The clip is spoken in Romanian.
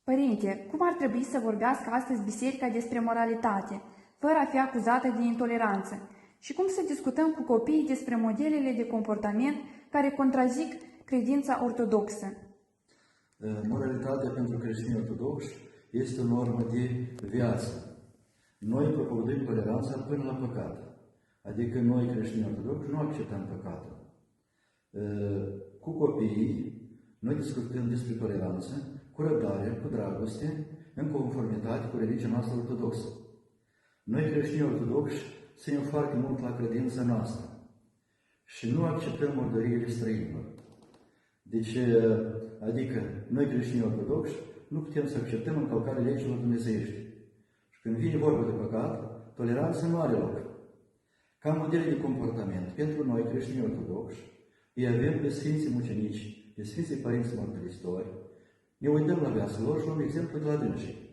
Părinte, cum ar trebui să vorbească astăzi biserica despre moralitate, fără a fi acuzată de intoleranță? Și cum să discutăm cu copiii despre modelele de comportament care contrazic credința ortodoxă? Moralitatea pentru creștinii ortodoxi este o normă de viață. Noi propovăduim toleranța până la păcat. Adică noi, creștinii ortodoxi, nu acceptăm păcatul. Cu copiii, noi discutăm despre toleranță, cu răbdare, cu dragoste, în conformitate cu religia noastră ortodoxă. Noi, creștinii ortodoxi, ținem foarte mult la credința noastră și nu acceptăm murdăriile străinilor. Deci, adică, noi, creștinii ortodoxi, nu putem să acceptăm încălcarea legilor dumnezeiești. Și când vine vorba de păcat, toleranța nu are loc. Ca modele de comportament pentru noi, creștinii ortodoxi, îi avem pe Sfinții Mucenici, pe Sfinții Părinți Mărturisitori, ne uităm la viața lor și luăm exemplu de la dânsii.